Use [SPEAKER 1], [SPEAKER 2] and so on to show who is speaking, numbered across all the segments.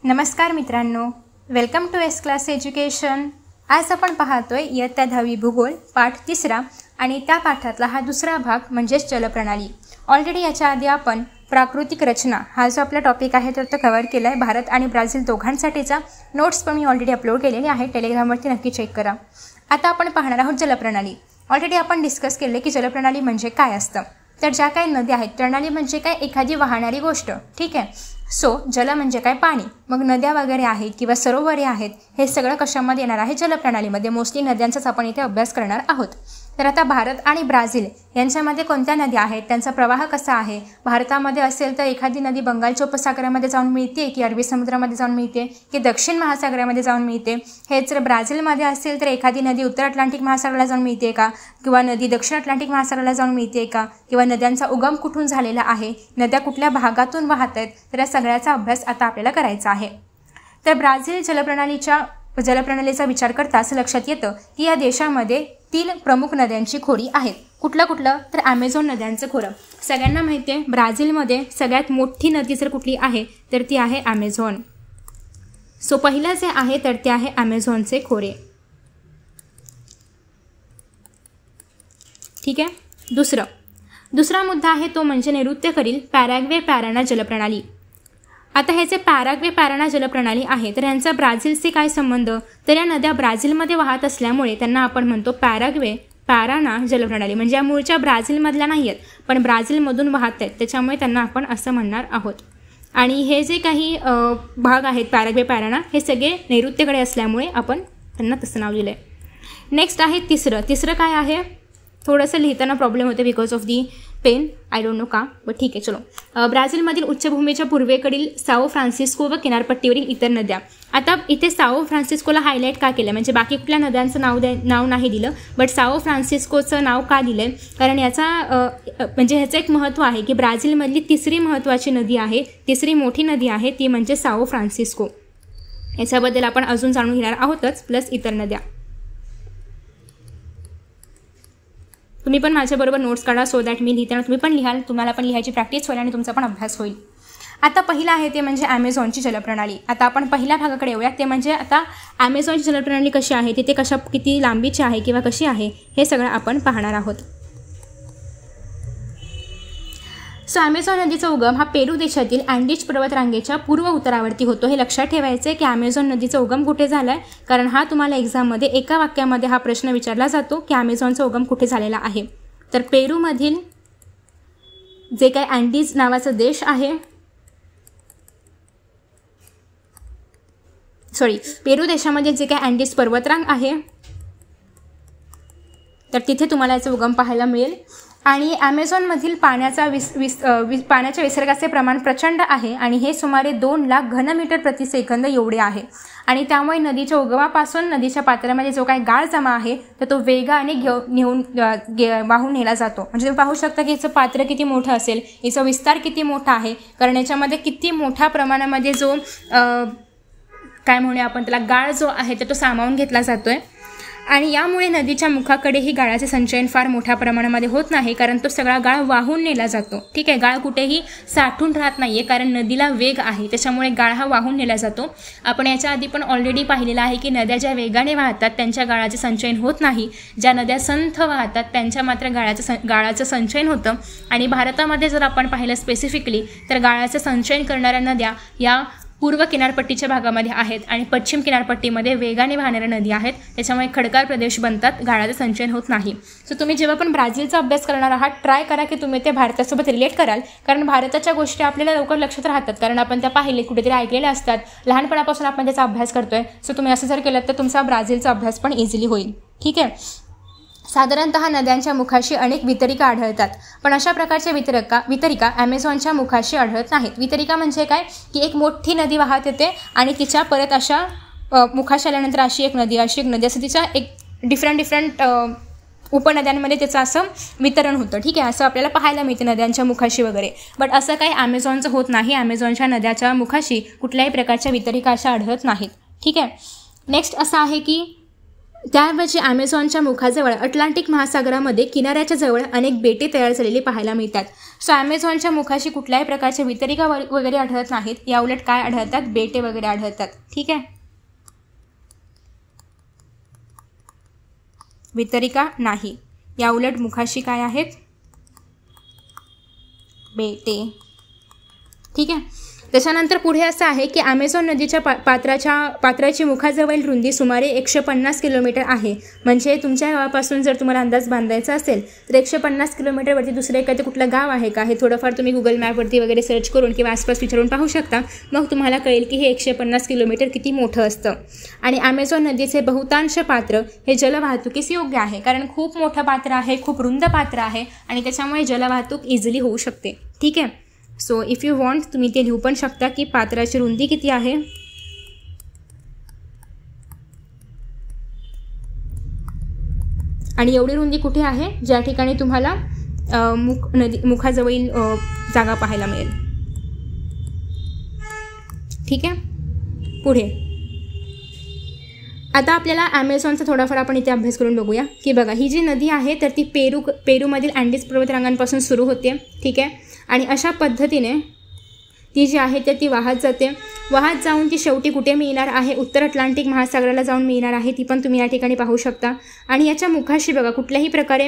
[SPEAKER 1] नमस्कार मित्रांनो, welcome to S class education. आज आपण पाहतोय इयत्ता 10वी भूगोल पाठ 3 आणि त्या पाठातला हा दुसरा भाग म्हणजेच जलप्रणाली। ऑलरेडी याच्या आधी आपण प्राकृतिक रचना हा जो आपला टॉपिक आहे तो कव्हर केला आहे। भारत आणि ब्राझील दोघांसाठीचा नोट्स पण मी ऑलरेडी अपलोड केलेली आहे, टेलिग्रामवरती नक्की चेक करा। आता आपण पाहणार आहोत जलप्रणाली। ऑलरेडी आपण डिस्कस केले की जलप्रणाली म्हणजे काय असतं, तर ज्या काही नद्या आहेत, प्रणाली म्हणजे काय एखादी वाहणारी गोष्ट, ठीक आहे। सो जल म्हणजे काय पाणी, मग नद्या वगैरे आहेत किंवा सरोवरे आहेत, हे सगळं कशामध्ये येणार आहे, जलप्रणालीमध्ये। मोस्टली नद्यांचाच आपण इथे अभ्यास करणार आहोत। तर आता भारत आणि ब्राझील यांच्यामध्ये कोणत्या नद्या आहेत, त्यांचा प्रवाह कसा आहे, भारतामध्ये असेल तर एखादी नदी बंगालच्या उपसागरामध्ये जाऊन मिळते की अरबी समुद्रामध्ये जाऊन मिळते की दक्षिण महासागरामध्ये जाऊन मिळते, हे जर ब्राझीलमध्ये असेल तर एखादी नदी उत्तर अटलांटिक महासागराला जाऊन मिळते का, किंवा नदी दक्षिण अटलांटिक महासागराला जाऊन मिळते का, किंवा नद्यांचा उगम कुठून झालेला आहे, नद्या कुठल्या भागातून वाहत आहेत, तर या सगळ्याचा अभ्यास आता आपल्याला करायचा आहे। तर ब्राझील जलप्रणालीचा विचार करता असं लक्षात येतं की या देशामध्ये 3 प्रमुख नद्यांची खोरी आहेत। कुठलं तर ॲमेझॉन नद्यांचं खोरं। सगळ्यांना माहिती आहे ब्राझीलमध्ये सगळ्यात मोठी नदी जर कुठली आहे तर ती आहे ॲमेझॉन। सो पहिलं जे आहे तर ते आहे ॲमेझॉनचे खोरे, ठीक आहे। दुसरा मुद्दा आहे तो म्हणजे नैऋत्येकडील पॅराग्वे पॅराना जलप्रणाली। आता हे जे पॅराग्वे पॅराना जलप्रणाली आहे तर यांचा ब्राझीलचे काय संबंध, तर या नद्या ब्राझीलमध्ये वाहत असल्यामुळे त्यांना आपण म्हणतो पॅराग्वे पॅराना जलप्रणाली। म्हणजे या मूळच्या ब्राझीलमधल्या नाही आहेत पण ब्राझीलमधून वाहत आहेत, त्याच्यामुळे त्यांना आपण असं म्हणणार आहोत। आणि हे जे काही भाग आहेत पॅराग्वे पॅराना हे सगळे नैऋत्येकडे असल्यामुळे आपण त्यांना तसं नाव दिलं आहे। नेक्स्ट आहे तिसरं काय आहे, थोडंसं लिहिताना प्रॉब्लेम होते because of the pen, I don't know का, बट ठीक आहे चलो। ब्राझीलमधील उच्चभूमीच्या पूर्वेकडील साओ फ्रान्सिस्को व किनारपट्टीवरील इतर नद्या। आता इथे साओ फ्रान्सिस्कोला हायलाईट का केलं, म्हणजे बाकी कुठल्या नद्यांचं नाव नाही दिलं, बट साओ फ्रान्सिस्कोचं नाव का दिलं आहे, कारण म्हणजे ह्याचं एक महत्त्व आहे की ब्राझीलमधली तिसरी महत्त्वाची नदी आहे, तिसरी मोठी नदी आहे ती म्हणजे साओ फ्रान्सिस्को। याच्याबद्दल आपण अजून जाणून घेणार आहोतच, प्लस इतर नद्या। तुम्ही पण माझ्याबरोबर नोट्स काढा सो दॅट मी लिहिताना तुम्ही पण लिहाल, तुम्हाला पण लिहायची प्रॅक्टिस होईल आणि तुमचा पण अभ्यास होईल। आता पहिला आहे ते म्हणजे ॲमेझॉनची जलप्रणाली। आता आपण पहिल्या भागाकडे येऊया, ते म्हणजे आता ॲमेझॉनची जलप्रणाली कशी आहे, तिथे किती लांबीची आहे किंवा कशी आहे हे सगळं आपण पाहणार आहोत। सो ॲमेझॉन नदीचा उगम हा पेरू देशातील अँडीज पर्वतरांगेच्या पूर्व उत्तरावरती होतो। हे लक्षात ठेवायचं आहे की ॲमेझॉन नदीचा उगम कुठे झाला आहे, कारण हा तुम्हाला एक्झाममध्ये एका वाक्यामध्ये हा प्रश्न विचारला जातो की ॲमेझॉनचा उगम कुठे झालेला आहे। तर पेरूमधील जे काही अँडीज नावाचा देश आहे, पेरू देशामध्ये जे काही अँडीज पर्वतरांग आहे तर तिथे तुम्हाला याचा उगम पाहायला मिळेल। आणि ॲमेझॉनमधील पाण्याच्या विसर्गाचे प्रमाण प्रचंड आहे आणि हे सुमारे 2 लाख घनमीटर प्रति सेकंद एवढे आहे। आणि त्यामुळे नदीच्या उगमापासून नदीच्या पात्रामध्ये जो काही गाळ जमा आहे तर तो वेगाने वाहून नेला जातो। म्हणजे तुम्ही पाहू शकता की याचं पात्र किती मोठं असेल, याचा विस्तार किती मोठा आहे, कारण याच्यामध्ये किती मोठ्या प्रमाणामध्ये जो काय म्हणूया आपण त्याला गाळ जो आहे तर तो सामावून घेतला जातोय। आणि यामुळे नदीच्या मुखाकडेही गाळाचे संचयन फार मोठ्या प्रमाणामध्ये होत नाही, कारण तो सगळा गाळ वाहून नेला जातो, ठीक आहे। गाळ कुठेही साठून राहत नाही आहे, कारण नदीला वेग आहे, त्याच्यामुळे गाळ हा वाहून नेला जातो। आपण याच्या आधी पण ऑलरेडी पाहिलेलं आहे की नद्या ज्या वेगाने वाहतात त्यांच्या गाळाचे संचयन होत नाही, ज्या नद्या संथ वाहतात त्यांच्या मात्र गाळाचं संचयन होतं। आणि भारतामध्ये जर आपण पाहिलं स्पेसिफिकली तर गाळाचं संचयन करणाऱ्या नद्या या पूर्व किनारपट्टीच्या भागामध्ये आहेत आणि पश्चिम किनारपट्टीमध्ये वेगाने वाहणाऱ्या नदी आहेत, त्याच्यामुळे खडकाळ प्रदेश बनतात, गाळाचं संचयन होत नाही। सो तुम्ही जेव्हा पण ब्राझीलचा अभ्यास करणार आहात ट्राय करा की तुम्ही ते भारतासोबत रिलेट कराल, कारण भारताच्या गोष्टी आपल्याला लवकर लक्षात राहतात, कारण आपण त्या पाहिले कुठेतरी ऐकलेल्या असतात, लहानपणापासून आपण त्याचा अभ्यास करतोय। सो तुम्ही असं जर केलं तर तुमचा ब्राझीलचा अभ्यास पण इझिली होईल, ठीक आहे। साधारणतः नद्यांच्या मुखाशी अनेक वितरिका आढळतात, पण अशा प्रकारच्या वितरिका ॲमेझॉनच्या मुखाशी आढळत नाहीत। वितरिका म्हणजे काय की एक मोठी नदी वाहत येते आणि तिच्या परत अशा मुखाशी आल्यानंतर अशी एक नदी असं तिच्या एक डिफरंट उपनद्यांमध्ये त्याचं असं वितरण होतं, ठीक आहे। असं आपल्याला पाहायला मिळते नद्यांच्या मुखाशी वगैरे, बट असं काही ॲमेझॉनचं होत नाही। ॲमेझॉनच्या नद्याच्या मुखाशी कुठल्याही प्रकारच्या वितरिका अशा आढळत नाहीत, ठीक आहे। नेक्स्ट असं आहे की त्याऐवजी ॲमेझॉनच्या मुखाजवळ अटलांटिक महासागरामध्ये किनाऱ्याच्या जवळ अनेक बेटे तयार झालेली पाहायला मिळतात. सो ॲमेझॉनच्या मुखाशी कुठल्याही प्रकारच्या वितरिका वगैरे आढळत नाहीत, या उलट काय आढळतात, बेटे वगैरे आढळतात. ठीक आहे, वितरिका नाही, या उलट मुखाशी काय आहेत, बेटे. ठीक आहे. त्याच्यानंतर पुढे असं आहे की ॲमेझॉन नदीच्या पात्राची मुखाजवळील रुंदी सुमारे 150 किलोमीटर आहे. म्हणजे तुमच्या गावापासून जर तुम्हाला अंदाज बांधायचा असेल तर 150 किलोमीटरवरती दुसरं एखादं कुठलं गाव आहे का, हे थोडंफार तुम्ही गुगल मॅपवरती वगैरे सर्च करून किंवा आसपास विचारून पाहू शकता. मग तुम्हाला कळेल की हे 150 किलोमीटर किती मोठं असतं. आणि ॲमेझॉन नदीचे बहुतांश पात्र हे जलवाहतुकीस योग्य आहे, कारण खूप मोठं पात्र आहे, खूप रुंद पात्र आहे आणि त्याच्यामुळे जलवाहतूक इझिली होऊ शकते. ठीक आहे. सो इफ यू वॉन्ट तुम्ही ते लिहू पण शकता की पात्राची रुंदी किती आहे. आणि एवढी रुंदी कुठे आहे, ज्या ठिकाणी तुम्हाला मुखाजवळील जागा पाहायला मिळेल. ठीक आहे. पुढे आता आपल्याला ॲमेझॉनचा थोडाफार आपण इथे अभ्यास करून बघूया की बघा, ही जी नदी आहे तर ती पेरूमधील अँडीज पर्वतरांगांपासून सुरू होते. ठीक आहे. आणि अशा पद्धतीने ती जी आहे तर ती वाहत जाऊन ती शेवटी कुठे मिळणार आहे, उत्तर अटलांटिक महासागराला जाऊन मिळणार आहे. ती पण तुम्ही या ठिकाणी पाहू शकता. आणि याच्या मुखाशी बघा कुठल्याही प्रकारे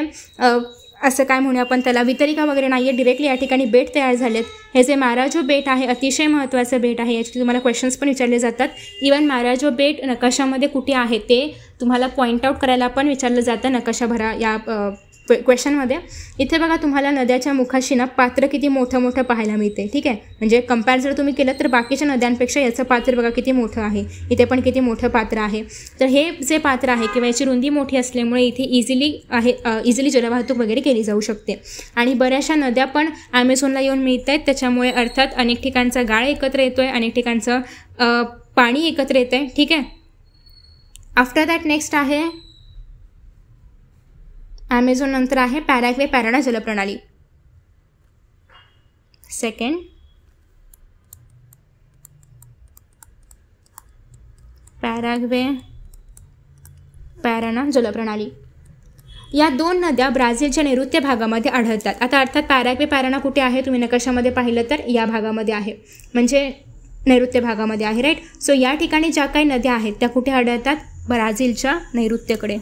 [SPEAKER 1] असं काय म्हणूया आपण त्याला, वितरिका वगैरे नाही आहे, डिरेक्टली या ठिकाणी बेट तयार झालेत. हे जे माराजो बेट आहे अतिशय महत्त्वाचं बेट आहे, याची तुम्हाला क्वेश्चन्स पण विचारले जातात. इवन माराजो बेट नकाशामध्ये कुठे आहे ते तुम्हाला पॉईंट आउट करायला पण विचारलं जातं नकाशा भरा या क्वेश्चनमध्ये. इथे बघा तुम्हाला नद्याच्या मुखाशी ना पात्र किती मोठं पाहायला मिळते. ठीक आहे. म्हणजे कंपॅर जर तुम्ही केलं तर बाकीच्या नद्यांपेक्षा याचं पात्र बघा किती मोठं आहे, इथे पण किती मोठं पात्र आहे. तर हे जे पात्र आहे किंवा याची रुंदी मोठी असल्यामुळे इथे इझिली जलवाहतूक वगैरे केली जाऊ शकते. आणि बऱ्याचशा नद्या पण ॲमेझॉनला येऊन मिळत आहेत, त्याच्यामुळे अर्थात अनेक ठिकाणचा गाळ एकत्र येतोय, अनेक ठिकाणचं पाणी एकत्र येतं आहे. ठीक आहे. आफ्टर दॅट नेक्स्ट आहे ॲमेझॉन, नंतर आहे पॅराग्वे पॅराना जलप्रणाली. सेकंड पॅराग्वे पॅराना जलप्रणाली. या दोन नद्या ब्राझीलच्या नैऋत्य भागामध्ये आढळतात. आता अर्थात पॅराग्वे पॅराना कुठे आहे तुम्ही नकाशामध्ये पाहिलं तर या भागामध्ये आहे, म्हणजे नैऋत्य भागामध्ये आहे. राईट. सो या ठिकाणी ज्या काही नद्या आहेत त्या कुठे आढळतात, ब्राझीलच्या नैऋत्येकडे.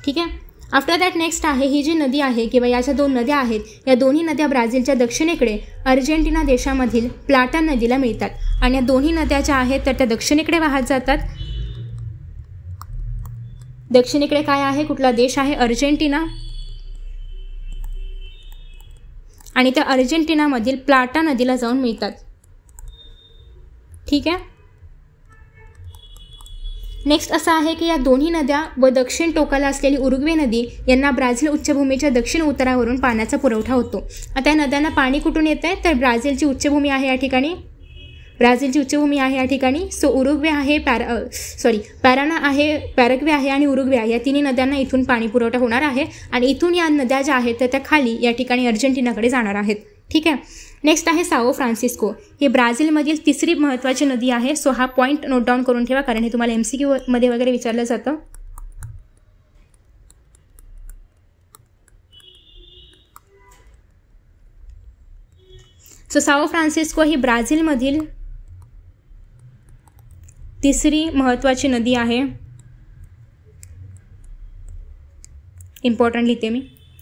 [SPEAKER 1] ठीक आहे. आफ्टर दॅट नेक्स्ट आहे ही जी नदी आहे किंवा या ज्या दोन नद्या आहेत, या दोन्ही नद्या ब्राझीलच्या दक्षिणेकडे अर्जेंटिना देशामधील प्लाटा नदीला मिळतात. आणि या दोन्ही नद्या ज्या आहेत तर त्या दक्षिणेकडे वाहत जातात. दक्षिणेकडे काय आहे, कुठला देश आहे, अर्जेंटिना. आणि त्या अर्जेंटिनामधील प्लाटा नदीला जाऊन मिळतात. ठीक आहे. नेक्स्ट असं आहे की या दोन्ही नद्या व दक्षिण टोकाला असलेली उरुग्वे नदी यांना ब्राझील उच्चभूमीच्या दक्षिण उतारावरून पाण्याचा पुरवठा होतो. आता या नद्यांना पाणी कुठून येत आहे तर ब्राझीलची उच्चभूमी आहे या ठिकाणी. सो उरुग्वे आहे पॅराना आहे, पॅराग्वे आहे आणि उरुग्वे आहे, या तिन्ही नद्यांना इथून पाणी पुरवठा होणार आहे. आणि इथून या नद्या ज्या आहेत तर त्या खाली या ठिकाणी अर्जेंटिनाकडे जाणार आहेत. ठीक आहे. नेक्स्ट आहे साओ फ्रान्सिस्को. ही ब्राझीलमधील तिसरी महत्त्वाची नदी आहे. सो हा पॉईंट नोट डाऊन करून ठेवा, कारण हे तुम्हाला MCQ मध्ये वगैरे विचारलं जातं. सो साओ फ्रान्सिस्को ही ब्राझीलमधील तिसरी महत्त्वाची नदी आहे. इम्पॉर्टंट लिहिते मी,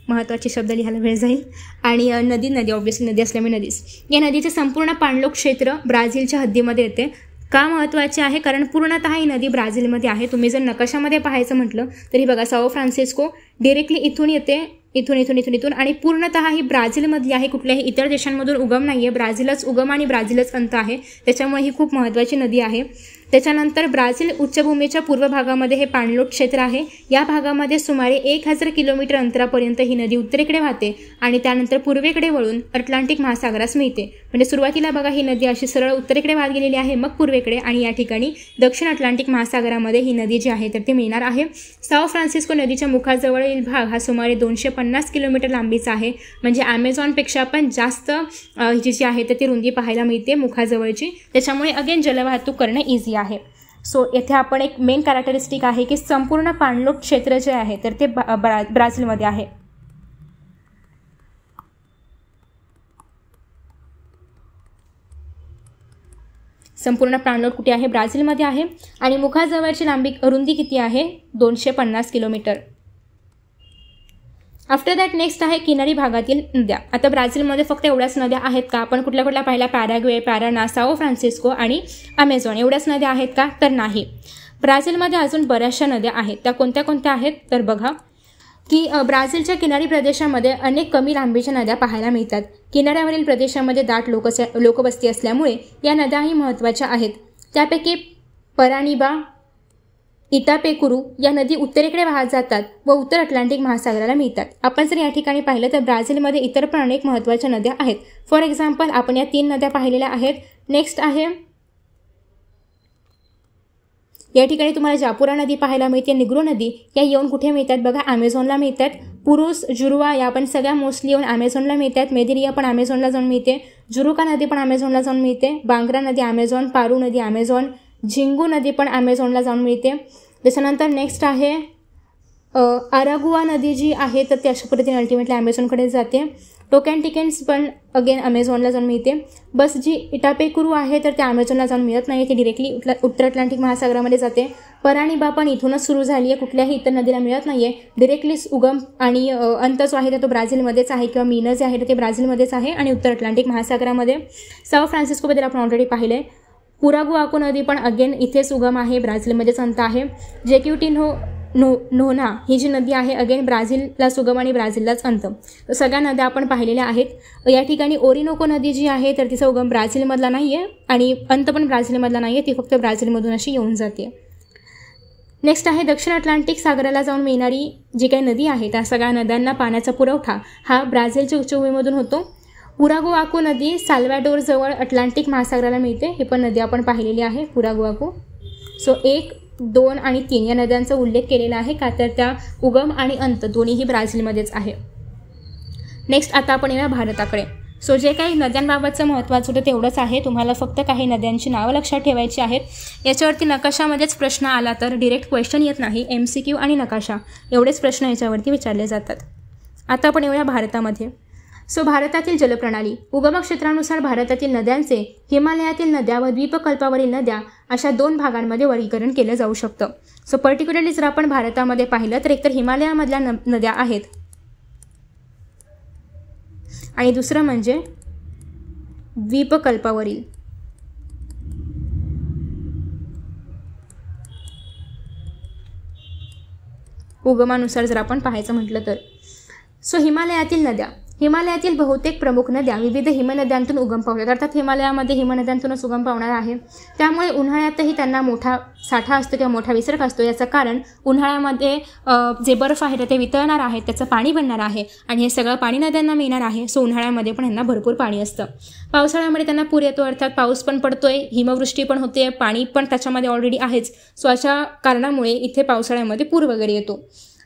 [SPEAKER 1] महत्त्वाचे शब्द लिहायला वेळ जाईल. आणि नदी ऑब्व्हियसली नदी असल्यामुळे नदीच. या नदीचे संपूर्ण पाणलोट क्षेत्र ब्राझीलच्या हद्दीमध्ये येते. का महत्त्वाचे आहे, कारण पूर्णतः ही नदी ब्राझीलमध्ये आहे. तुम्ही जर नकाशामध्ये पाहायचं म्हटलं तरी बघा साओ फ्रान्सिस्को डिरेक्टली इथून येते, इथून आणि पूर्णतः ही ब्राझीलमधली आहे, कुठल्याही इतर देशांमधून उगम नाही आहे. ब्राझीलच उगम आणि ब्राझीलच अंत आहे, त्याच्यामुळे ही खूप महत्त्वाची नदी आहे. त्याच्यानंतर ब्राझील उच्चभूमीच्या पूर्व भागामध्ये हे पाणलोट क्षेत्र आहे. या भागामध्ये सुमारे 1000 किलोमीटर अंतरापर्यंत ही नदी उत्तरेकडे वाहते आणि त्यानंतर पूर्वेकडे वळून अटलांटिक महासागरास मिळते. म्हणजे सुरुवातीला बघा ही नदी अशी सरळ उत्तरेकडे वाहत गेलेली आहे, मग पूर्वेकडे, आणि या ठिकाणी दक्षिण अटलांटिक महासागरामध्ये ही नदी जी आहे तर ती मिळणार आहे. साओ फ्रान्सिस्को नदीच्या मुखाजवळील भाग हा सुमारे 250 किलोमीटर लांबीचा आहे. म्हणजे ॲमेझॉनपेक्षा पण जास्त जी आहे तर ती रुंदी पाहायला मिळते मुखाजवळची. त्याच्यामुळे अगेन जलवाहतूक करणं इझी आहे. आहे. सो येथे आपण एक मेन कॅरेक्टरिस्टिक आहे की संपूर्ण पाणलोट क्षेत्र जे आहे तर ते ब्राझीलमध्ये आहे. संपूर्ण पाणलोट कुठे आहे? ब्राझीलमध्ये आहे. आणि मुखाजवळची रुंदी किती आहे? 250 किलोमीटर. आफ्टर दॅट नेक्स्ट आहे किनारी भागातील नद्या. आता ब्राझीलमध्ये फक्त एवढ्याच नद्या आहेत का? आपण कुठल्या कुठल्या पाहिल्या? पॅराग्वे, पॅराना, साओ फ्रान्सिस्को आणि अमेझॉन एवढ्याच नद्या आहेत का? तर नाही. ब्राझीलमध्ये अजून बऱ्याचशा नद्या आहेत. त्या कोणत्या कोणत्या आहेत? तर बघा की ब्राझीलच्या किनारी प्रदेशामध्ये अनेक कमी लांबीच्या नद्या पाहायला मिळतात. किनाऱ्यावरील प्रदेशामध्ये दाट लोकवस्ती असल्यामुळे या नद्याही महत्त्वाच्या आहेत. त्यापैकी परानिबा, इटापेकुरू या नदी उत्तरेकडे वाहत जातात व उत्तर अटलांटिक महासागराला मिळतात. आपण जर या ठिकाणी पाहिलं तर ब्राझीलमध्ये इतर पण अनेक महत्त्वाच्या नद्या आहेत. फॉर एक्झाम्पल आपण या 3 नद्या पाहिलेल्या आहेत. नेक्स्ट आहे या ठिकाणी तुम्हाला जापुरा नदी पाहायला मिळते. निग्रो नदी या येऊन कुठे मिळतात? बघा ॲमेझॉनला मिळतात. पुरुष, जुरुवा या पण सगळ्या मोस्टली येऊन ॲमेझॉनला मिळतात. मेदिरिया पण ॲमेझॉनला जाऊन मिळते. जुरुका नदी पण ॲमेझॉनला जाऊन मिळते. बांग्रा नदी ॲमेझॉन, पारू नदी ॲमेझॉन, झिंगू नदी पण ॲमेझॉनला जाऊन मिळते. त्याच्यानंतर नेक्स्ट आहे अरागुआ नदी जी आहे तर ती अशा पद्धतीने अल्टिमेटली ॲमेझॉनकडे जाते. टोकॅन्टिकेन्स पण अगेन ॲमेझॉनला जाऊन मिळते. बस जी इटापेकुरू आहे तर त्या ॲमेझॉनला जाऊन मिळत नाही, ती डिरेक्टली उत्तर अटलांटिक महासागरामध्ये जाते. परानिबा पण इथूनच सुरू झाली आहे, कुठल्याही इतर नदीला मिळत नाही आहे. डिरेक्टली उगम आणि अंत जो आहे तर तो ब्राझीलमध्येच आहे किंवा मीन जे आहे तर ते ब्राझीलमध्येच आहे आणि उत्तर अटलांटिक महासागरामध्ये. साओ फ्रान्सिस्कोबद्दल आपण ऑलरेडी पाहिले. पुरागुआको नदी पण अगेन इथेच उगम आहे, ब्राझीलमध्येच अंत आहे. नोना ही जी नदी आहे अगेन ब्राझीलला सुगम आणि ब्राझीललाच अंत. सगळ्या नद्या आपण पाहिलेल्या आहेत. या ठिकाणी ओरिनोको नदी जी आहे तर तिचा उगम ब्राझीलमधला नाही आहे आणि अंत पण ब्राझीलमधला नाही आहे, ती फक्त ब्राझीलमधून अशी येऊन जाते. नेक्स्ट आहे दक्षिण अटलांटिक सागराला जाऊन मिळणारी जी काही नदी आहे त्या सगळ्या नद्यांना पाण्याचा पुरवठा हा ब्राझीलच्या उच्चभूमीमधून होतो. पुरागुआको नदी साल्वाडोरजवळ अटलांटिक महासागराला मिळते. ही पण नदी आपण पाहिलेली आहे पुरागुआको. सो 1, 2 आणि 3 या नद्यांचा उल्लेख केलेला आहे का तर त्या उगम आणि अंत दोन्हीही ब्राझीलमध्येच आहे. नेक्स्ट आता आपण येऊया भारताकडे. सो जे काही नद्यांबाबतचं महत्त्वाचं होतं तेवढंच आहे. तुम्हाला फक्त काही नद्यांची नावं लक्षात ठेवायची आहेत. याच्यावरती नकाशामध्येच प्रश्न आला तर डिरेक्ट क्वेश्चन येत नाही. MCQ आणि नकाशा एवढेच प्रश्न याच्यावरती विचारले जातात. आता आपण येऊया भारतामध्ये. सो भारतातील जलप्रणाली. उगम क्षेत्रानुसार भारतातील नद्यांचे हिमालयातील नद्या व द्वीपकल्पावरील नद्या अशा 2 भागांमध्ये वर्गीकरण केलं जाऊ शकतं. सो पर्टिक्युलरली जर आपण भारतामध्ये पाहिलं तर एकतर हिमालयामधल्या नद्या आहेत आणि दुसरं म्हणजे द्वीपकल्पावरील. उगमानुसार जर आपण पाहायचं म्हटलं तर सो हिमालयातील नद्या. हिमालयातील बहुतेक प्रमुख नद्या विविध हिमनद्यांतून उगम पावतात. अर्थात हिमालयामध्ये हिमनद्यांतूनच उगम पावणार आहे. त्यामुळे उन्हाळ्यातही त्यांना मोठा साठा असतो किंवा मोठा विसर्ग असतो. याचं कारण उन्हाळ्यामध्ये जे बर्फ आहे ते वितळणार आहे, त्याचं पाणी बनणार आहे आणि हे सगळं पाणी नद्यांना मिळणार आहे. सो उन्हाळ्यामध्ये पण यांना भरपूर पाणी असतं. पावसाळ्यामध्ये त्यांना पूर येतो, अर्थात पाऊस पण पडतोय, हिमवृष्टी पण होते, पाणी पण त्याच्यामध्ये ऑलरेडी आहेच. सो अशा कारणामुळे इथे पावसाळ्यामध्ये पूर वगैरे येतो.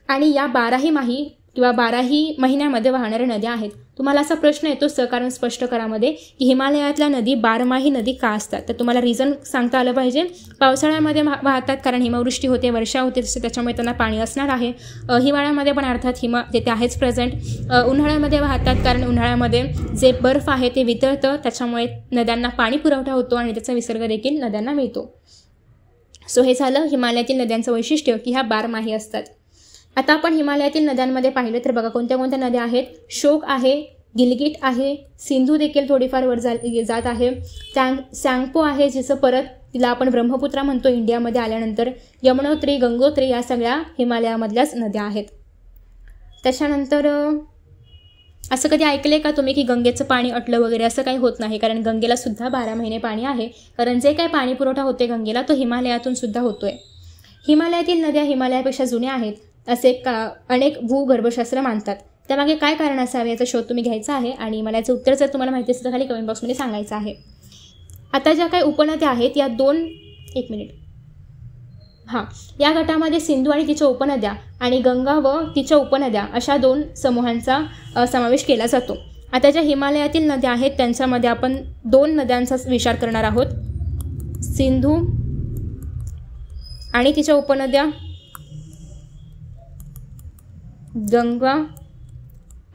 [SPEAKER 1] आणि या 12ही महिन्यामध्ये वाहणाऱ्या नद्या आहेत. तुम्हाला असा प्रश्न येतो सहकारण स्पष्ट करामध्ये की हिमालयातल्या नदी 12माही नदी का असतात? तर तुम्हाला रिझन सांगता आलं पाहिजे. पावसाळ्यामध्ये वाहतात कारण हिमवृष्टी होते, वर्षा होते, तसे त्याच्यामुळे त्यांना पाणी असणार आहे. हिवाळ्यामध्ये पण अर्थात तिथे आहेच प्रेझेंट. उन्हाळ्यामध्ये वाहतात कारण उन्हाळ्यामध्ये जे बर्फ आहे ते वितळतं, त्याच्यामुळे नद्यांना पाणी पुरवठा होतो आणि त्याचा विसर्ग देखील नद्यांना मिळतो. सो हे झालं हिमालयातील नद्यांचं वैशिष्ट्य की ह्या 12माही असतात. आता आपण हिमालयातील नद्यांमध्ये पाहिलं तर बघा कोणत्या कोणत्या नद्या आहेत. शोक आहे, गिलगिट आहे, सिंधू देखील थोडीफार वर जात आहे. सांगपो आहे जिचं परत तिला आपण ब्रह्मपुत्रा म्हणतो इंडियामध्ये आल्यानंतर. यमुनोत्री, गंगोत्री या सगळ्या हिमालयामधल्याच नद्या आहेत. त्याच्यानंतर असं कधी ऐकले का तुम्ही की गंगेचं पाणी अटलं वगैरे? असं काही होत नाही, कारण गंगेला सुद्धा 12 महिने पाणी आहे. कारण जे काही पाणी पुरवठा होते गंगेला तो हिमालयातून सुद्धा होतोय. हिमालयातील नद्या हिमालयापेक्षा जुन्या आहेत असे अनेक भूगर्भशास्त्र मानतात. त्यामागे काय कारण असावे याचा शोध तुम्ही घ्यायचा आहे आणि मला याचं उत्तर जर तुम्हाला माहिती असेल तर खाली कमेंट बॉक्समध्ये सांगायचं आहे. आता ज्या काही उपनद्या आहेत या या गटामध्ये सिंधू आणि तिच्या उपनद्या आणि गंगा व तिच्या उपनद्या अशा 2 समूहांचा समावेश केला जातो. आता ज्या हिमालयातील नद्या आहेत त्यांच्यामध्ये आपण 2 नद्यांचा विचार करणार आहोत, सिंधू आणि तिच्या उपनद्या गंगा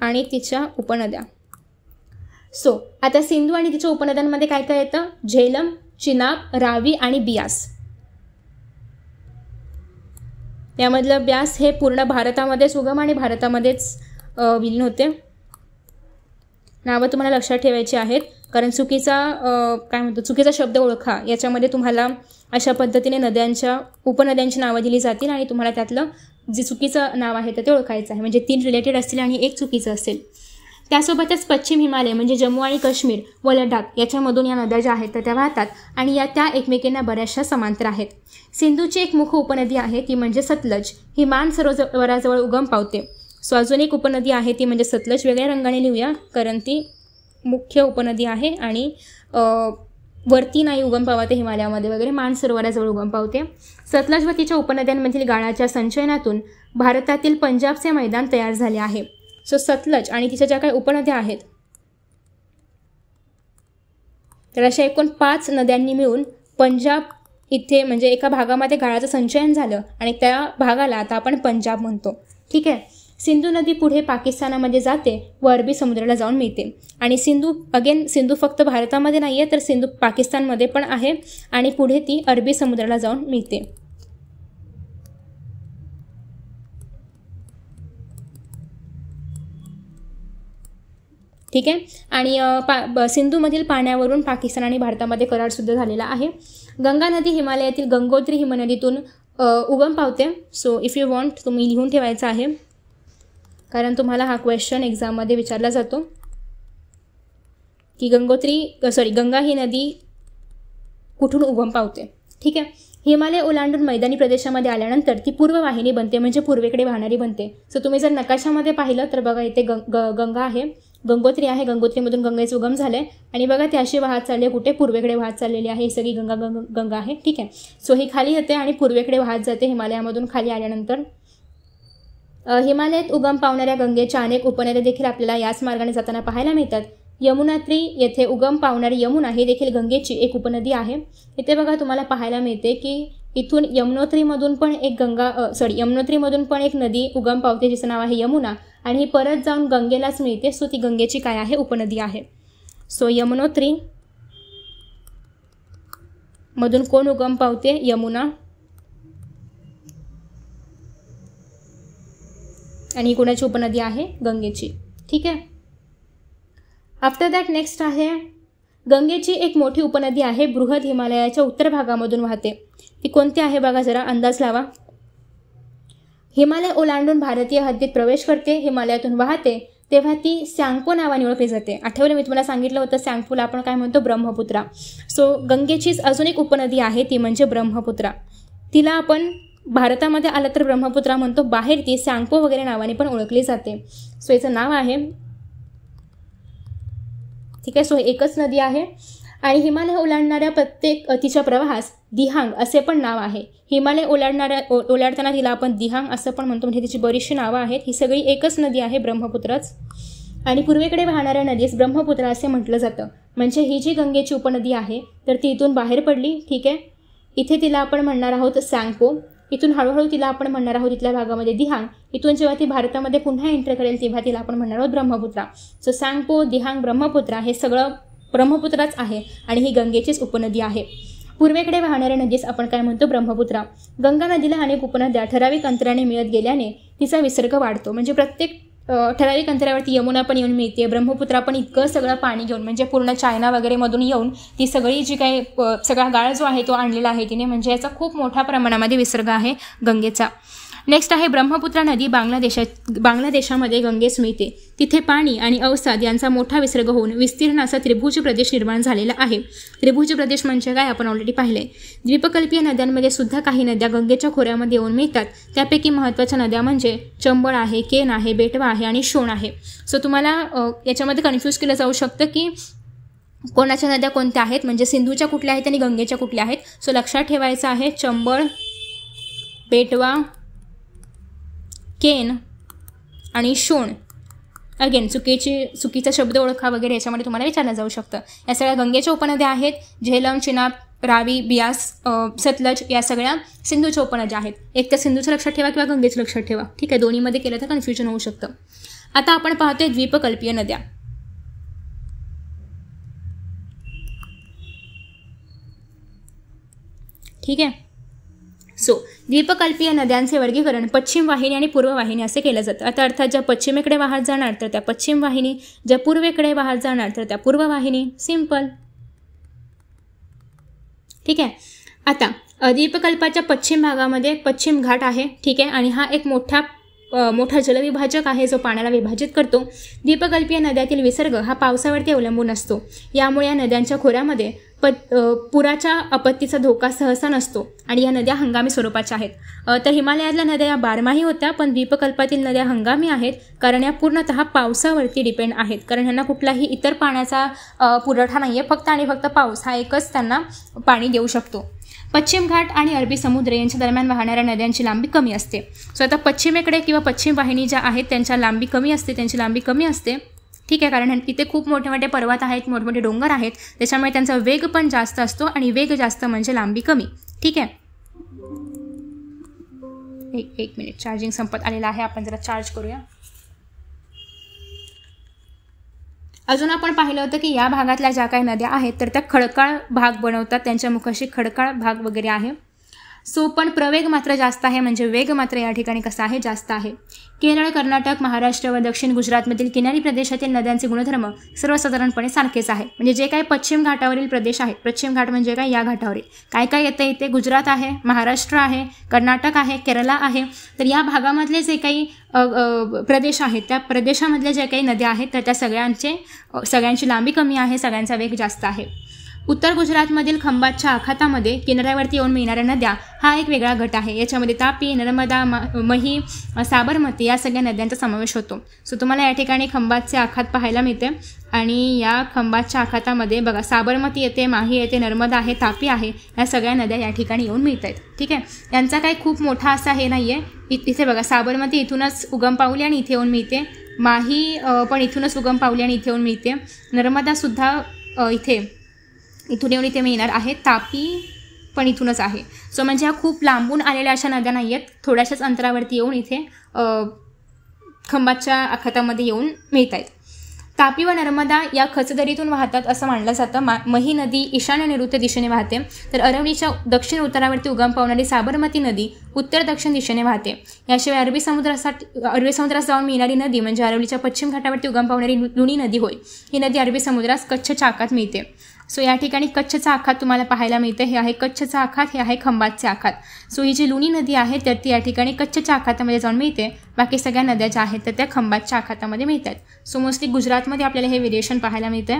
[SPEAKER 1] आणि तिच्या उपनद्या. सो आता सिंधू आणि तिच्या उपनद्यांमध्ये काय काय येतं? झेलम, चिनाब, रावी आणि बियास. यामधलं ब्यास हे पूर्ण भारतामध्येच उगम आणि भारतामध्येच विलीन होते. नावं तुम्हाला लक्षात ठेवायची आहेत, कारण चुकीचा शब्द ओळखा याच्यामध्ये तुम्हाला अशा पद्धतीने नद्यांच्या उपनद्यांची नावं दिली जातील आणि तुम्हाला त्यातलं जे चुकीचं नाव आहे तर ते ओळखायचं आहे. म्हणजे 3 रिलेटेड असतील आणि 1 चुकीचं असेल. त्यासोबतच पश्चिम हिमालय म्हणजे जम्मू आणि काश्मीर व लडाख याच्यामधून या नद्या ज्या आहेत तर त्या वाहतात आणि त्या एकमेकींना बऱ्याचशा समांतर आहेत. सिंधूची एक मुख्य उपनदी आहे ती म्हणजे सतलज. ही मान सरोवराजवळ उगम पावते. सो अजून एक उपनदी आहे ती म्हणजे सतलज. वेगळ्या रंगाने लिहूया कारण ती मुख्य उपनदी आहे आणि वरती नाही उगम पावते हिमालयामध्ये वगैरे, मान सरोवराजवळ उगम पावते. सतलज व तिच्या उपनद्यांमधील गाळाच्या संचयनातून भारतातील पंजाबचे मैदान तयार झाले आहे. सो सतलज आणि तिच्या ज्या काही उपनद्या आहेत तर अशा एकूण 5 नद्यांनी मिळून पंजाब इथे म्हणजे एका भागामध्ये गाळाचं संचयन झालं आणि त्या भागाला आता आपण पंजाब म्हणतो. ठीक आहे. सिंधू नदी पुढे पाकिस्तानामध्ये जाते व अरबी समुद्राला जाऊन मिळते. आणि सिंधू फक्त भारतामध्ये नाही आहे तर सिंधू पाकिस्तानमध्ये पण आहे आणि पुढे ती अरबी समुद्राला जाऊन मिळते. ठीक आहे. आणि सिंधूमधील पाण्यावरून पाकिस्तान आणि भारतामध्ये करारसुद्धा झालेला आहे. गंगा नदी हिमालयातील गंगोत्री हिमनदीतून उगम पावते. सो इफ यू वॉन्ट तुम्ही लिहून ठेवायचं आहे कारण तुम्हाला हा क्वेश्चन एक्झाममध्ये विचारला जातो की गंगा ही नदी कुठून उगम पावते. ठीक आहे. हिमालय ओलांडून मैदानी प्रदेशामध्ये आल्यानंतर ती पूर्व वाहिनी बनते म्हणजे पूर्वेकडे वाहणारी बनते. सो तुम्ही जर नकाशामध्ये पाहिलं तर बघा इथे गंगा आहे, गंगोत्री आहे, गंगोत्रीमधून गंगेचं उगम झालं आहे आणि बघा ती अशी वाहत चालली आहे कुठे पूर्वेकडे वाहत चाललेली आहे. ही सगळी गंगा आहे. ठीक आहे. सो ही खाली येते आणि पूर्वेकडे वाहत जाते हिमालयामधून खाली आल्यानंतर. हिमालयात उगम पावणाऱ्या गंगेच्या अनेक उपनद्या देखील आपल्याला याच मार्गाने जाताना पाहायला मिळतात. यमुनात्री येथे उगम पावणारी यमुना ही देखील गंगेची एक उपनदी आहे. इथे बघा तुम्हाला पाहायला मिळते की इथून यमुनोत्रीमधून पण एक नदी उगम पावते जिचं नाव आहे यमुना आणि ही परत जाऊन गंगेलाच मिळते. सो ती गंगेची काय आहे? उपनदी आहे. सो यमुनोत्री मधून कोण उगम पावते? यमुना. आणि कोणाची उपनदी आहे? गंगेची. ठीक आहे. आफ्टर दॅट नेक्स्ट आहे गंगेची एक मोठी उपनदी आहे बृहद हिमालयाच्या उत्तर भागामधून वाहते. ती कोणती आहे बघा जरा अंदाज लावा. हिमालय ओलांडून भारतीय हद्दीत प्रवेश करते, हिमालयातून वाहते तेव्हा ती सॅंगपो नावाने ओळखली जाते. आठवलं मी तुम्हाला सांगितलं होतं सॅंगपोला आपण काय म्हणतो? ब्रह्मपुत्रा. सो गंगेचीच अजून एक उपनदी आहे ती म्हणजे ब्रह्मपुत्रा. तिला आपण भारतामध्ये आलं तर ब्रह्मपुत्रा म्हणतो, बाहेर ती सॅंगपो वगैरे नावाने पण ओळखली जाते. सो याचं नाव आहे. ठीक आहे. सो एकच नदी आहे आणि हिमालय ओलांडणाऱ्या प्रत्येक तिच्या प्रवाहास दिहांग असे पण नाव आहे. हिमालय ओलांडताना तिला आपण दिहांग असं पण म्हणतो, म्हणजे तिची बरीचशी नावं आहेत. ही सगळी एकच नदी आहे ब्रह्मपुत्राच. आणि पूर्वेकडे वाहणाऱ्या नदीस ब्रह्मपुत्रा असे म्हटलं जातं. म्हणजे ही जी गंगेची उपनदी आहे तर ती इथून बाहेर पडली. ठीक आहे. इथे तिला आपण म्हणणार आहोत सॅंगपो. इथून हळूहळू तिला आपण म्हणणार आहोत इथल्या भागामध्ये दिहांग. इथून जेव्हा ती भारतामध्ये पुन्हा एंटर करेल तेव्हा तिला आपण म्हणणार आहोत ब्रह्मपुत्रा. सो सॅंगपो, दिहांग, ब्रह्मपुत्रा हे सगळं ब्रह्मपुत्राच आहे आणि ही गंगेचीच उपनदी आहे. पूर्वेकडे वाहणाऱ्या नदीस आपण काय म्हणतो? ब्रह्मपुत्रा. गंगा नदीला अनेक उपनद्या ठराविक अंतराने मिळत गेल्याने तिचा विसर्ग वाढतो. म्हणजे प्रत्येक ठराविक अंतरावरती यमुना पण येऊन मिळते, ब्रह्मपुत्रा पण इतकं सगळं पाणी घेऊन म्हणजे पूर्ण चायना वगैरे मधून येऊन ती सगळी जी काही सगळा गाळ जो आहे तो आणलेला आहे तिने, म्हणजे याचा खूप मोठ्या प्रमाणामध्ये विसर्ग आहे गंगेचा. नेक्स्ट आहे ब्रह्मपुत्रा नदी बांगलादेशामध्ये गंगेस मिळते. तिथे पाणी आणि अवसाद यांचा मोठा विसर्ग होऊन विस्तीर्ण असा त्रिभुज प्रदेश निर्माण झालेला आहे. त्रिभुज प्रदेश म्हणजे काय आपण ऑलरेडी पाहिले. द्वीपकल्पीय नद्यांमध्ये सुद्धा काही नद्या गंगेच्या खोऱ्यामध्ये येऊन मिळतात. त्यापैकी महत्त्वाच्या नद्या म्हणजे चंबळ आहे, केन आहे, बेटवा आहे आणि शोण आहे. सो तुम्हाला याच्यामध्ये कन्फ्यूज केलं जाऊ शकतं की कोणाच्या नद्या कोणत्या आहेत, म्हणजे सिंधूच्या कुठल्या आहेत आणि गंगेच्या कुठल्या आहेत. सो लक्षात ठेवायचं आहे चंबळ, बेटवा, केन आणि शोण. अगेन चुकीचा शब्द ओळखा वगैरे याच्यामध्ये तुम्हाला विचारलं जाऊ शकतं. या सगळ्या गंगेच्या उपनद्या आहेत. झेलम, चिनाब, रावी, बियास, सतलज या सगळ्या सिंधूच्या उपनद्या आहेत. एक तर सिंधूचं लक्षात ठेवा किंवा गंगेचं लक्षात ठेवा. ठीक आहे, दोन्हीमध्ये केलं तर कन्फ्युजन होऊ शकतं. आता आपण पाहतोय द्वीपकल्पीय नद्या. ठीक आहे. द्वीपकल्पीय नद्यांचे वर्गीकरण पश्चिम वाहिनी आणि पूर्व वाहिनी असे केलं जातं. आता अर्थात ज्या पश्चिमेकडे वाहत जाणार तर त्या पश्चिम वाहिनी, ज्या पूर्वेकडे वाहत जाणार तर त्या पूर्व वाहिनी. सिंपल. ठीक आहे. आता द्वीपकल्पाच्या पश्चिम भागामध्ये पश्चिम घाट आहे. ठीक आहे, आणि हा एक मोठा जलविभाजक आहे जो पाण्याला विभाजित करतो. द्वीपकल्पीय नद्यातील विसर्ग हा पावसावरती अवलंबून असतो. यामुळे या नद्यांच्या खोऱ्यामध्ये पुराच्या आपत्तीचा धोका सहसा नसतो आणि या नद्या हंगामी स्वरूपाच्या आहेत. तर हिमालयातल्या नद्या या बारमाही होत्या, पण द्वीपकल्पातील नद्या हंगामी आहेत कारण या पूर्णतः पावसावरती डिपेंड आहेत. कारण ह्यांना कुठलाही इतर पाण्याचा पुरवठा नाही आहे, फक्त आणि फक्त पाऊस हा एकच त्यांना पाणी देऊ शकतो. पश्चिम घाट आणि अरबी समुद्र यांच्या दरम्यान वाहणाऱ्या नद्यांची लांबी कमी असते. आता पश्चिमेकडे किंवा पश्चिम वाहिनी ज्या आहेत त्यांची लांबी कमी असते. ठीक आहे, कारण इथे खूप मोठे मोठे पर्वत आहेत, मोठमोठे डोंगर आहेत, त्याच्यामुळे त्यांचा वेग पण जास्त असतो आणि वेग जास्त म्हणजे लांबी कमी. ठीक आहे. एक मिनिट, चार्जिंग संपत आलेला आहे, आपण जरा चार्ज करूया. अजून आपण पाहिलं होतं की या भागातल्या ज्या काही नद्या आहेत तर त्या खडकाळ भाग बनवतात, त्यांच्या मुखाशी खडकाळ भाग वगैरे आहे. पण प्रवेग मात्र जास्त आहे, म्हणजे वेग मात्र या ठिकाणी कसा आहे, जास्त आहे. केरळ, कर्नाटक, महाराष्ट्र व दक्षिण गुजरातमधील किनारी प्रदेशातील नद्यांचे गुणधर्म सर्वसाधारणपणे सारखेच आहे. म्हणजे जे काही पश्चिम घाटावरील प्रदेश आहेत, पश्चिम घाट म्हणजे काय, या घाटावरील काय काय येते इथे, गुजरात आहे, महाराष्ट्र आहे, कर्नाटक आहे, केरळ आहे. तर या भागामधले जे काही प्रदेश आहेत त्या प्रदेशामधल्या ज्या काही नद्या आहेत तर त्या सगळ्यांची लांबी कमी आहे, सगळ्यांचा वेग जास्त आहे. उत्तर गुजरातमधील खंबातच्या आखातामध्ये किनाऱ्यावरती येऊन मिळणाऱ्या नद्या हा एक वेगळा गट आहे. याच्यामध्ये तापी, नर्मदा, मही, साबरमती या सगळ्या नद्यांचा समावेश होतो. तुम्हाला या ठिकाणी खंबातचे आखात पाहायला मिळते आणि या खंबातच्या आखातामध्ये बघा साबरमती येते, माही येते, नर्मदा आहे, तापी आहे, या सगळ्या नद्या या ठिकाणी येऊन मिळत आहेत. ठीक आहे, यांचा काही खूप मोठा असा हे नाही आहे. इथे बघा साबरमती इथूनच उगम पावली आणि इथे येऊन मिळते, माही पण इथूनच उगम पावली आणि इथे येऊन मिळते, नर्मदासुद्धा इथून येऊन इथे मिळणार आहे, तापी पण इथूनच आहे. म्हणजे ह्या खूप लांबून आलेल्या अशा नद्या नाही आहेत, थोड्याशाच अंतरावरती येऊन इथे खंबातच्या आखातामध्ये येऊन मिळत आहेत. तापी व नर्मदा या खचदरीतून वाहतात असं मानलं जातं. मही नदी ईशान्य नैऋत्य दिशेने वाहते, तर अरवलीच्या दक्षिण उत्तरावरती उगम पावणारी साबरमती नदी उत्तर दक्षिण दिशेने वाहते. याशिवाय अरबी समुद्रात जाऊन मिळणारी नदी म्हणजे अरवलीच्या पश्चिम घाटावरती उगम पावणारी लुणी नदी होय. ही नदी अरबी समुद्रात कच्छच्या आखात मिळते. या ठिकाणी कच्छचा आखात तुम्हाला पाहायला मिळते. हे आहे कच्छचा आखात, हे आहे खंबातचे आखात. ही जी लुणी नदी आहे तर ती या ठिकाणी कच्छच्या आखातामध्ये जाऊन मिळते, बाकी सगळ्या नद्या ज्या आहेत तर त्या खंबातच्या आखातामध्ये मिळतात. मोस्टली गुजरातमध्ये आपल्याला हे व्हेरिएशन पाहायला मिळते.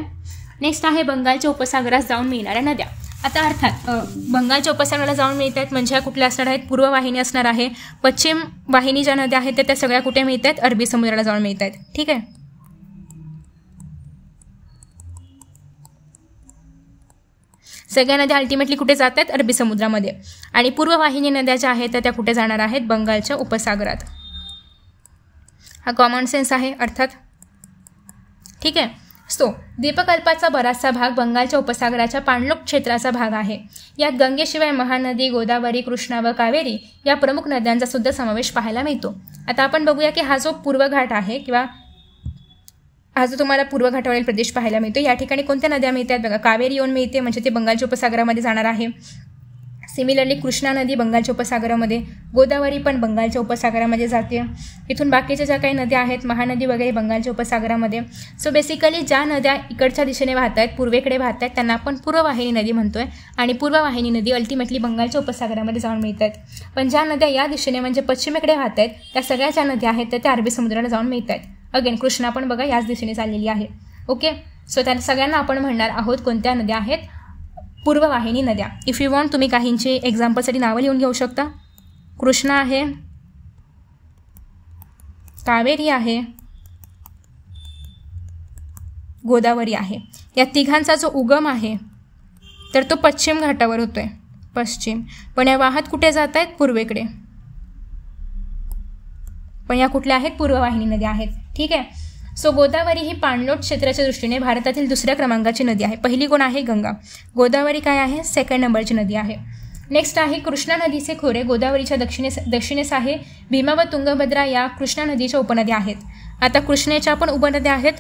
[SPEAKER 1] नेक्स्ट आहे बंगालच्या उपसागरात जाऊन मिळणाऱ्या नद्या. आता अर्थात बंगालच्या उपसागराला जाऊन मिळत आहेत म्हणजे ह्या कुठल्या असणार आहेत, पूर्व वाहिनी असणार आहे. पश्चिम वाहिनी ज्या नद्या आहेत त्या सगळ्या कुठे मिळत आहेत, अरबी समुद्राला जाऊन मिळत आहेत. ठीक आहे, सगळ्या नद्या अल्टिमेटली कुठे जात आहेत, अरबी समुद्रामध्ये. आणि पूर्व वाहिनी नद्या ज्या आहेत त्या कुठे जाणार आहेत, बंगालच्या उपसागरात. हा कॉमन सेन्स आहे अर्थात. ठीक आहे. द्वीपकल्पाचा बराचसा भाग बंगालच्या उपसागराच्या पाणलोट क्षेत्राचा भाग आहे. यात गंगेशिवाय महानदी, गोदावरी, कृष्णा व कावेरी या प्रमुख नद्यांचा सुद्धा समावेश पाहायला मिळतो. आता आपण बघूया की हा जो पूर्व घाट आहे किंवा हा जो तुम्हाला पूर्व घाटावरील प्रदेश पाहायला मिळतो, या ठिकाणी कोणत्या नद्या मिळतात बघा. कावेरी येऊन मिळते म्हणजे ते बंगालच्या उपसागरामध्ये जाणार आहे. सिमिलरली कृष्णा नदी बंगालच्या उपसागरामध्ये, गोदावरी पण बंगालच्या उपसागरामध्ये जाते. इथून बाकीच्या ज्या काही नद्या आहेत, महानदी वगैरे बंगालच्या उपसागरामध्ये. बेसिकली ज्या नद्या इकडच्या दिशेने वाहत आहेत, पूर्वेकडे वाहत आहेत, त्यांना आपण पूर्ववाहिनी नदी म्हणतोय आणि पूर्ववाहिनी नदी अल्टिमेटली बंगालच्या उपसागरामध्ये जाऊन मिळतात. पण ज्या नद्या या दिशेने म्हणजे पश्चिमेकडे वाहत आहेत त्या सगळ्या ज्या नद्या आहेत त्या अरबी समुद्राला जाऊन मिळतात. अगेन कृष्णा पण बघा याच दिशेने चाललेली आहे. ओके, त्या सगळ्यांना आपण म्हणणार आहोत कोणत्या नद्या आहेत, पूर्ववाहिनी नद्या. इफ यू वॉन्ट तुम्ही काहींची एक्झाम्पलसाठी नावं लिहून घेऊ शकता. कृष्णा आहे, कावेरी आहे, गोदावरी आहे. या तिघांचा जो उगम आहे तर तो पश्चिम घाटावर होतोय, पश्चिम. पण या वाहत कुठे जात आहेत, पूर्वेकडे. पण या कुठल्या आहेत, पूर्ववाहिनी नद्या आहेत. ठीक आहे. सो गोदावरी ही पाणलोट क्षेत्राच्या दृष्टीने भारतातील दुसऱ्या क्रमांकाची नदी आहे. पहिली कोण आहे? गंगा. गोदावरी काय आहे? सेकंड नंबरची नदी आहे. नेक्स्ट आहे कृष्णा नदीचे खोरे गोदावरीच्या दक्षिणेस आहे. भीमा व तुंगभद्रा या कृष्णा नदीच्या उपनद्या आहेत. आता कृष्णेच्या पण उपनद्या आहेत.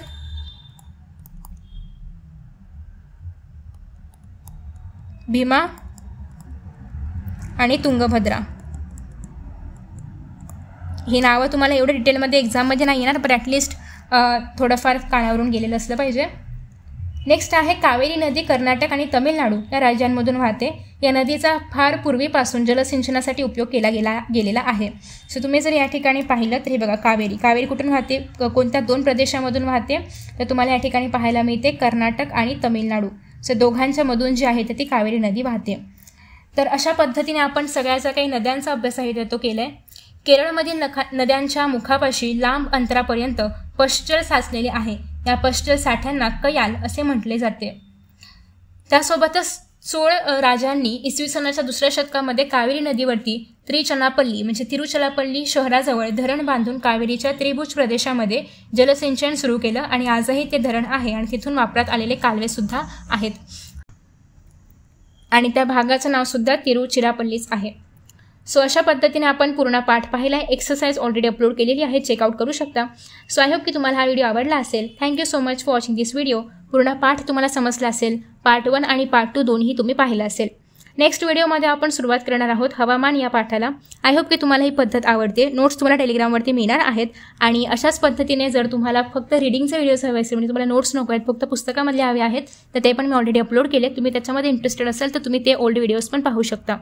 [SPEAKER 1] भीमा आणि तुंगभद्रा. ही नावं तुम्हाला एवढं डिटेलमध्ये एक्झाममध्ये नाही येणार, पण ॲटलिस्ट थोडंफार कानावरून गेलेलं असलं पाहिजे. नेक्स्ट आहे कावेरी नदी कर्नाटक आणि तमिळनाडू या राज्यांमधून वाहते. या नदीचा फार पूर्वीपासून जलसिंचनासाठी उपयोग केला गेलेला आहे. सो तुम्ही जर या ठिकाणी पाहिलं तर हे बघा, कावेरी कुठून वाहते, कोणत्या 2 प्रदेशामधून वाहते तर तुम्हाला या ठिकाणी पाहायला मिळते कर्नाटक आणि तमिळनाडू. सो दोघांच्या मधून जी आहे ती कावेरी नदी वाहते. तर अशा पद्धतीने आपण सगळ्याचा काही नद्यांचा अभ्यास आहे तो केला आहे. केरळमधील नद्यांच्या मुखापाशी लांब अंतरापर्यंत पश्चल साचलेले आहे. या पश्चल साठ्यांना कयाल असे म्हटले जाते. त्यासोबतच चोळ राजांनी इसवी सनाच्या 2ऱ्या शतकामध्ये कावेरी नदीवरती तिरुचलापल्ली शहराजवळ धरण बांधून कावेरीच्या त्रिभुज प्रदेशामध्ये जलसिंचन सुरू केलं आणि आजही ते धरण आहे आणि तिथून वापरात आलेले कालवे सुद्धा आहेत आणि त्या भागाचं नाव सुद्धा तिरुचिरापल्लीच आहे. सो अशा पद्धतीने आपण पूर्ण पाठ पाहिला आहे. एक्सरसाइज ऑलरेडी अपलोड केलेली आहे, चेकआउट करू शकता. सो आय होप की तुम्हाला हा व्हिडिओ आवडला असेल. Thank you so much for watching this video. पूर्ण पाठ तुम्हाला समजला असेल. पार्ट 1 आणि पार्ट 2 दोन्ही तुम्ही पाहिलं असेल. नेक्स्ट व्हिडिओमध्ये आपण सुरुवात करणार आहोत हवामान या पाठाला. आय होप की तुम्हाला ही पद्धत आवडते. नोट्स तुम्हाला टेलिग्रामवरती मिळणार आहेत आणि अशाच पद्धतीने जर तुम्हाला फक्त रिडिंगचे व्हिडिओज हवे असेल, म्हणजे तुम्हाला नोट्स नको आहेत, फक्त पुस्तकामधले हवे आहेत, तर ते पण मी ऑलरेडी अपलोड केले. तुम्ही त्याच्यामध्ये इंटरेस्टेड असाल तर तुम्ही ते ओल्ड व्हिडिओज पण पाहू शकता.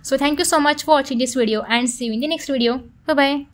[SPEAKER 1] So thank you so much for watching this video and see you in the next video. Bye bye.